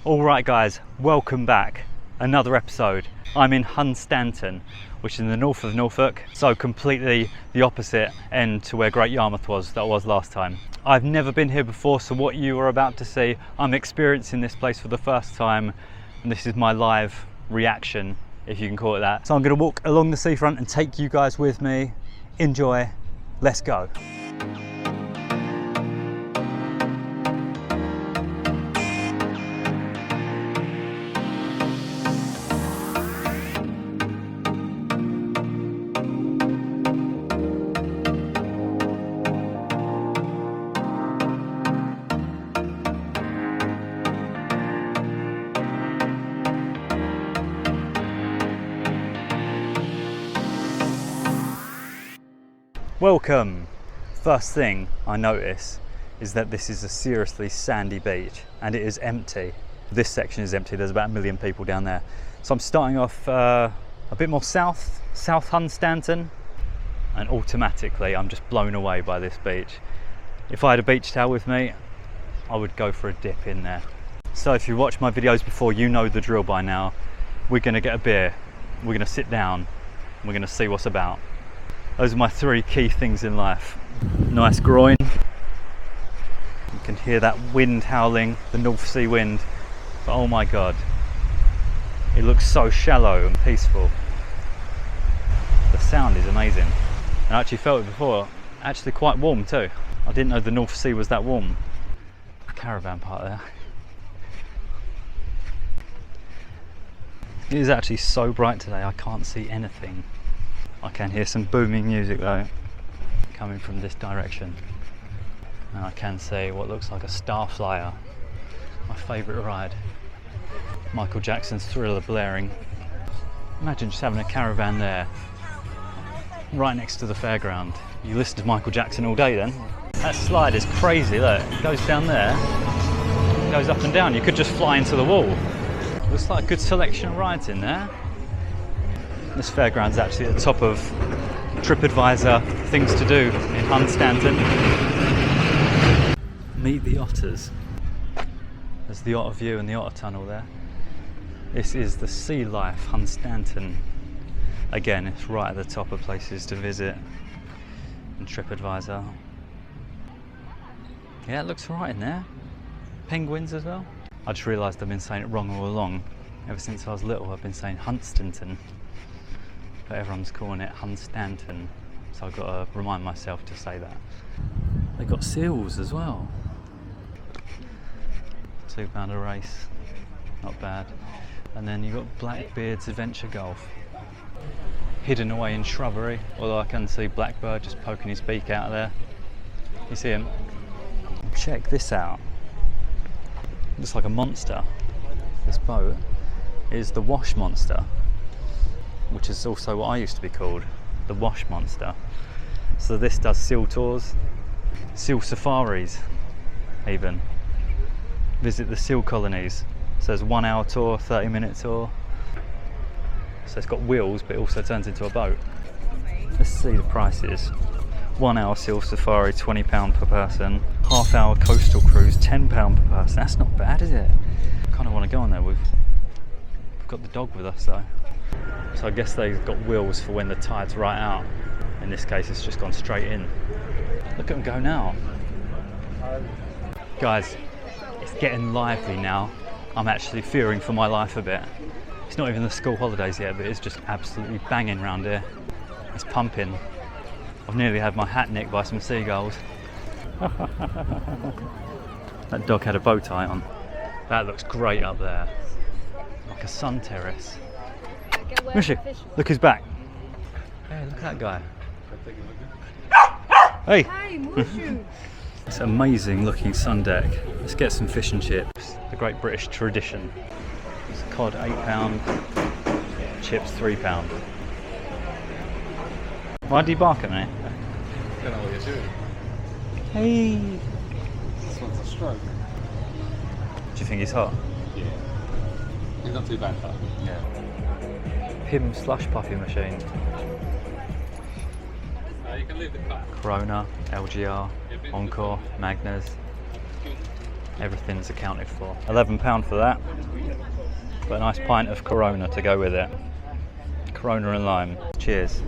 Alright guys, welcome back. Another episode. I'm in Hunstanton, which is in the north of Norfolk, so completely the opposite end to where Great Yarmouth was, that was last time. I've never been here before, so what you are about to see, I'm experiencing this place for the first time, and this is my live reaction, if you can call it that. So I'm going to walk along the seafront and take you guys with me. Enjoy, let's go. Welcome! First thing I notice is that this is a seriously sandy beach and it is empty. This section is empty, there's about 1 million people down there. So I'm starting off a bit more south, South Hunstanton, and automatically I'm just blown away by this beach. If I had a beach towel with me, I would go for a dip in there. So if you watched my videos before, you know the drill by now. We're going to get a beer, we're going to sit down, and we're going to see what's about. Those are my 3 key things in life. Nice groin. You can hear that wind howling, the North Sea wind. But oh my God, it looks so shallow and peaceful. The sound is amazing. And I actually felt it before, actually quite warm too. I didn't know the North Sea was that warm. The caravan part there. It is actually so bright today, I can't see anything. I can hear some booming music though, coming from this direction. And I can see what looks like a star flyer, my favourite ride. Michael Jackson's Thriller blaring. Imagine just having a caravan there, right next to the fairground. You listen to Michael Jackson all day then. That slide is crazy, look, it goes down there, it goes up and down, you could just fly into the wall. Looks like a good selection of rides in there. This fairground's actually at the top of TripAdvisor things to do in Hunstanton. Meet the otters. There's the otter view and the otter tunnel there. This is the Sealife Hunstanton. Again, it's right at the top of places to visit in TripAdvisor. Yeah, it looks right in there. Penguins as well. I just realised I've been saying it wrong all along. Ever since I was little, I've been saying Hunstanton. But everyone's calling it Hunstanton, so I've got to remind myself to say that. They've got seals as well. £2 a race, not bad. And then you've got Blackbeard's Adventure Golf, hidden away in shrubbery, although I can see Blackbird just poking his beak out of there. You see him? Check this out. Looks like a monster. This boat is the Wash Monster, which is also what I used to be called, the Wash Monster. So this does seal tours, seal safaris even. Visit the seal colonies. So there's a 1 hour tour, 30-minute tour. So it's got wheels, but it also turns into a boat. Let's see the prices. 1 hour seal safari, £20 per person. Half hour coastal cruise, £10 per person. That's not bad, is it? I kind of want to go on there. We've got the dog with us though. So I guess they've got wheels for when the tide's right out. In this case, it's just gone straight in. Look at them go now. Guys, it's getting lively now. I'm actually fearing for my life a bit. It's not even the school holidays yet, but it's just absolutely banging around here. It's pumping. I've nearly had my hat nicked by some seagulls. That dog had a bow tie on. That looks great up there. Like a sun terrace. Mushy, look who's back. Hey, look at that guy. Hey! Hi, Mushu. It's an amazing looking sun deck. Let's get some fish and chips. The great British tradition. It's cod £8, chips £3. Why do you bark at me? I don't know what you're doing. Hey! This one's a stroke. Do you think he's hot? Yeah. He's not too bad though. Yeah. Pim slush puppy machine. You can leave the car. Corona, LGR, Encore, Magners. Everything's accounted for. £11 for that. Got a nice pint of Corona to go with it. Corona and lime. Cheers.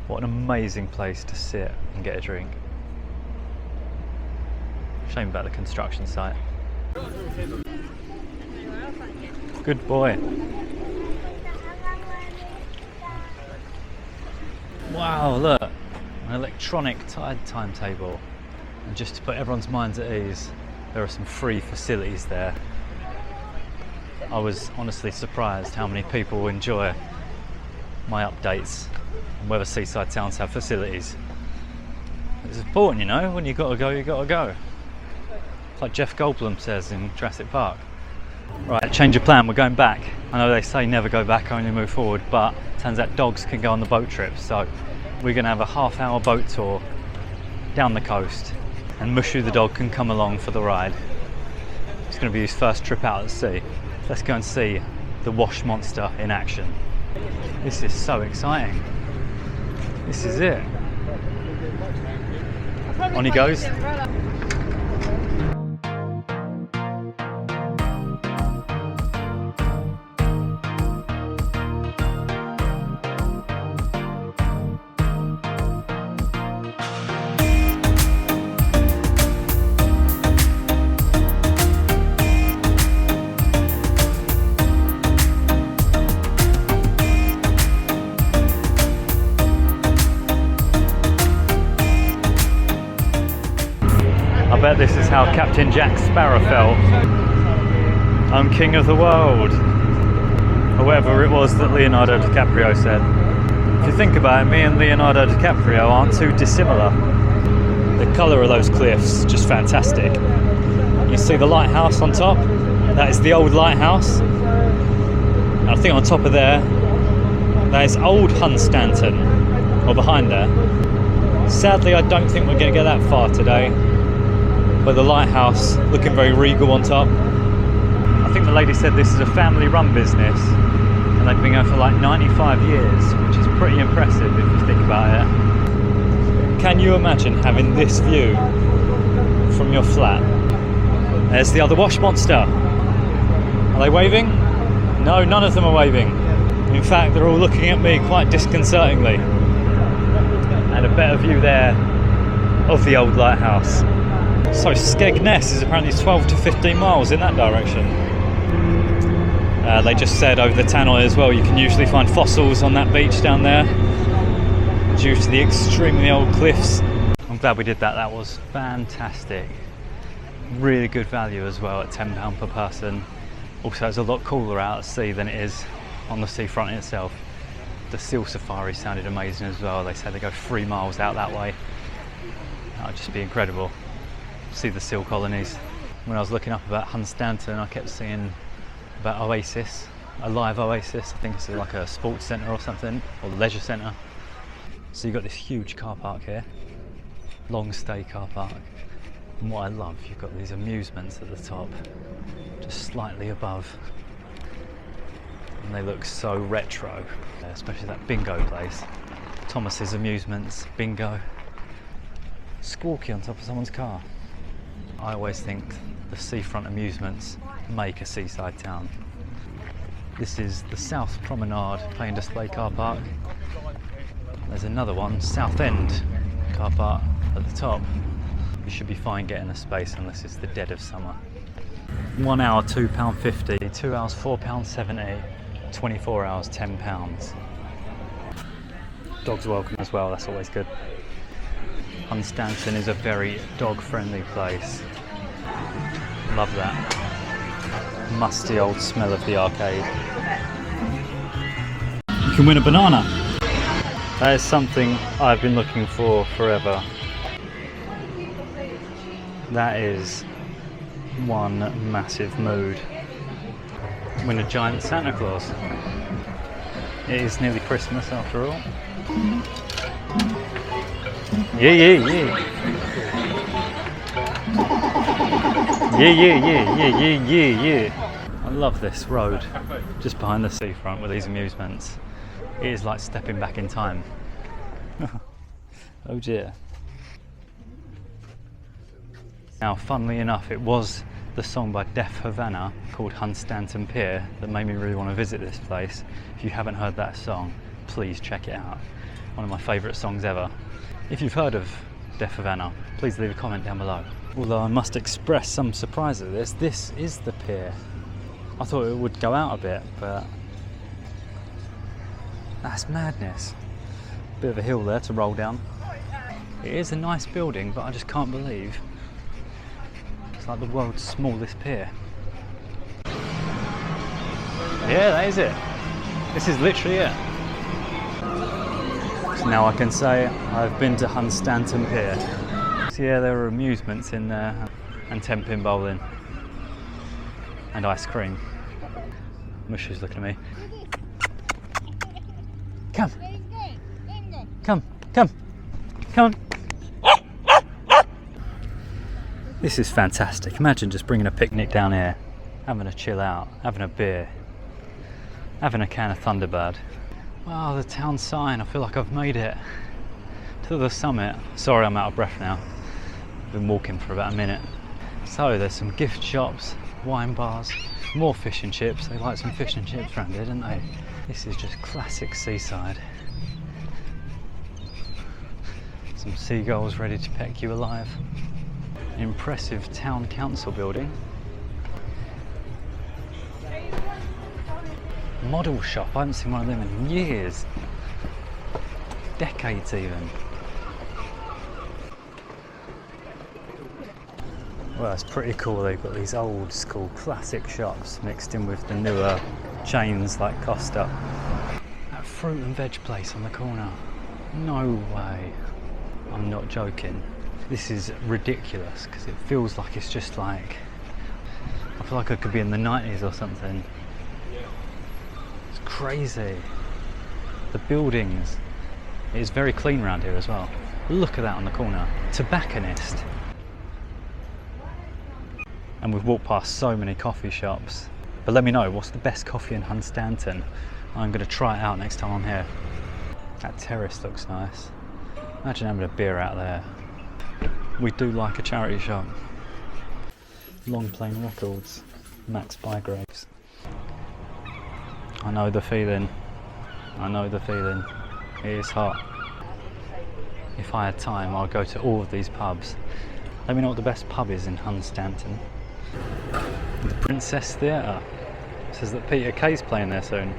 What an amazing place to sit and get a drink. Shame about the construction site. Good boy. Wow, look, an electronic tide timetable. And just to put everyone's minds at ease, there are some free facilities there. I was honestly surprised how many people enjoy my updates on whether seaside towns have facilities. It's important, you know, when you gotta go, you gotta go. It's like Jeff Goldblum says in Jurassic Park. Right, change of plan, we're going back. I know they say never go back, only move forward, but turns out dogs can go on the boat trip, so we're going to have a half-hour boat tour down the coast, and Mushu the dog can come along for the ride. It's going to be his first trip out at sea. Let's go and see the wash monster in action. This is so exciting. This is it. On he goes. I bet this is how Captain Jack Sparrow felt. I'm king of the world. Or whatever it was that Leonardo DiCaprio said. If you think about it, me and Leonardo DiCaprio aren't too dissimilar. The colour of those cliffs, just fantastic. You see the lighthouse on top? That is the old lighthouse. And I think on top of there, that is Old Hunstanton, or behind there. Sadly, I don't think we're going to get that far today. But the lighthouse looking very regal on top. I think the lady said this is a family-run business, and they've been going for like 95 years, which is pretty impressive if you think about it. Can you imagine having this view from your flat? There's the other wash monster. Are they waving? No, none of them are waving. In fact, they're all looking at me quite disconcertingly. And a better view there of the old lighthouse. So Skegness is apparently 12 to 15 miles in that direction. They just said over the Tannoy as well, you can usually find fossils on that beach down there due to the extremely old cliffs. I'm glad we did that, that was fantastic. Really good value as well at £10 per person. Also it's a lot cooler out at sea than it is on the seafront itself. The seal safari sounded amazing as well. They said they go 3 miles out that way. That would just be incredible. See the seal colonies. When I was looking up about Hunstanton, I kept seeing about Oasis, a live Oasis. I think it's like a sports centre or something, or leisure centre. So you've got this huge car park here, long stay car park. And what I love, you've got these amusements at the top, just slightly above. And they look so retro, especially that bingo place. Thomas's Amusements, bingo. Squawky on top of someone's car. I always think the seafront amusements make a seaside town. This is the South Promenade Play and Display car park. There's another one, South End car park at the top. You should be fine getting a space unless it's the dead of summer. 1 hour £2.50, 2 hours £4.70, 24 hours £10. Dogs welcome as well, that's always good. Hunstanton is a very dog-friendly place. Love that. Musty old smell of the arcade. You can win a banana. That is something I've been looking for forever. That is one massive mood. Win a giant Santa Claus. It is nearly Christmas after all. Yeah, yeah, yeah. Yeah, yeah, yeah, yeah, yeah, yeah, yeah. I love this road just behind the seafront with these amusements. It is like stepping back in time. Oh dear. Now, funnily enough, it was the song by Def Havana called Hunstanton Pier that made me really want to visit this place. If you haven't heard that song, please check it out. One of my favourite songs ever. If you've heard of Def Havana, please leave a comment down below. Although I must express some surprise at this is the pier. I thought it would go out a bit, but that's madness. Bit of a hill there to roll down. It is a nice building, but I just can't believe it's like the world's smallest pier. Yeah, that is it. This is literally it. So now I can say I've been to Hunstanton Pier. So yeah, there are amusements in there, and 10-pin bowling, and ice cream. Mushu's looking at me. Come. Come, come, come on. This is fantastic. Imagine just bringing a picnic down here, having a chill out, having a beer, having a can of Thunderbird. Wow, the town sign. I feel like I've made it to the summit. Sorry, I'm out of breath now. I've been walking for about a minute. So there's some gift shops, wine bars, more fish and chips. They like some fish and chips around here, don't they? This is just classic Seaside. Some seagulls ready to peck you alive. Impressive town council building. Model shop, I haven't seen one of them in years. Decades even. Well, it's pretty cool. They've got these old school classic shops mixed in with the newer chains like Costa. That fruit and veg place on the corner. No way. I'm not joking. This is ridiculous because it feels like it's just like, I feel like I could be in the 90s or something. It's crazy. The buildings. It is very clean around here as well. Look at that on the corner. Tobacconist. And we've walked past so many coffee shops. But let me know, what's the best coffee in Hunstanton? I'm going to try it out next time I'm here. That terrace looks nice. Imagine having a beer out there. We do like a charity shop. Long Plain Records, Max Bygraves. I know the feeling. I know the feeling. It is hot. If I had time, I'll go to all of these pubs. Let me know what the best pub is in Hunstanton. The Princess Theatre. It says that Peter Kay's playing there soon.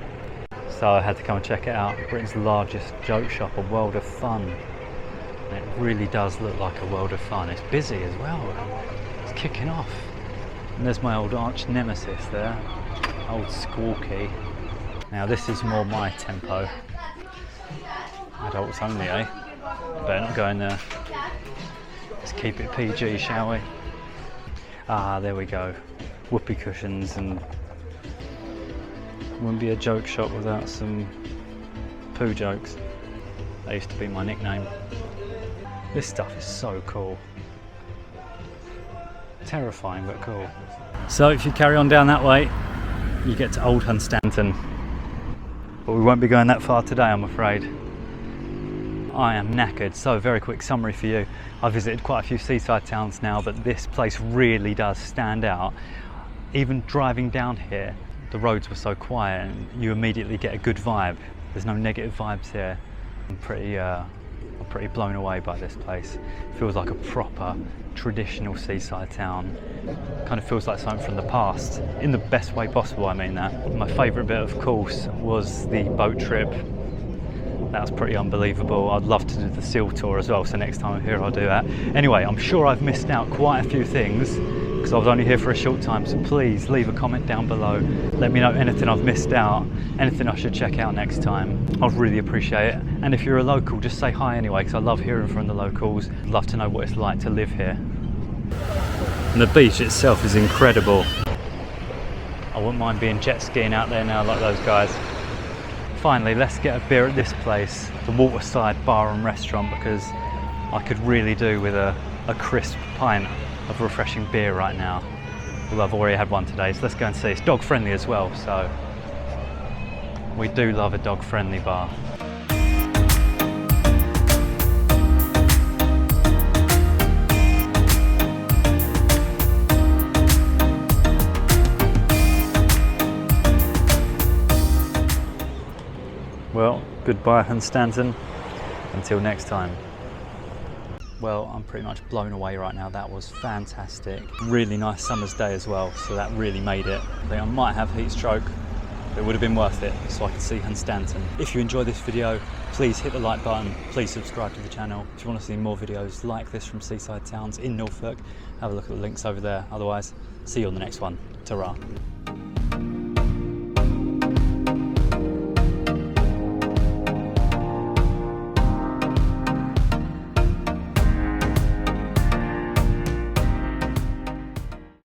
So I had to come and check it out. Britain's largest joke shop, a world of fun. And it really does look like a world of fun. It's busy as well. It's kicking off. And there's my old arch nemesis there. Old Squawky. Now this is more my tempo. Adults only, eh? Better not go in there. Let's keep it PG, shall we? Ah, there we go. Whoopee cushions, and wouldn't be a joke shop without some poo jokes. That used to be my nickname. This stuff is so cool. Terrifying, but cool. So if you carry on down that way, you get to Old Hunstanton. But we won't be going that far today, I'm afraid. I am knackered, so very quick summary for you. I've visited quite a few seaside towns now, but this place really does stand out. Even driving down here, the roads were so quiet and you immediately get a good vibe. There's no negative vibes here. I'm pretty blown away by this place. It feels like a proper traditional seaside town. Kind of feels like something from the past, in the best way possible, I mean that. My favourite bit, of course, was the boat trip. That was pretty unbelievable. I'd love to do the seal tour as well, so next time I'm here I'll do that. Anyway, I'm sure I've missed out quite a few things because I was only here for a short time, so please leave a comment down below. Let me know anything I've missed out, anything I should check out next time. I'd really appreciate it. And if you're a local, just say hi anyway, because I love hearing from the locals. I'd love to know what it's like to live here. And the beach itself is incredible. I wouldn't mind being jet skiing out there now like those guys. Finally, let's get a beer at this place, the Waterside Bar and Restaurant, because I could really do with a crisp pint of refreshing beer right now. Although I've already had one today, so let's go and see. It's dog friendly as well, so we do love a dog friendly bar. Goodbye Hunstanton, until next time. Well, I'm pretty much blown away right now. That was fantastic. Really nice summer's day as well, so that really made it. I think I might have heat stroke, but it would have been worth it so I could see Hunstanton. If you enjoyed this video, please hit the like button, please subscribe to the channel. If you want to see more videos like this from seaside towns in Norfolk, have a look at the links over there. Otherwise, see you on the next one. Ta-ra.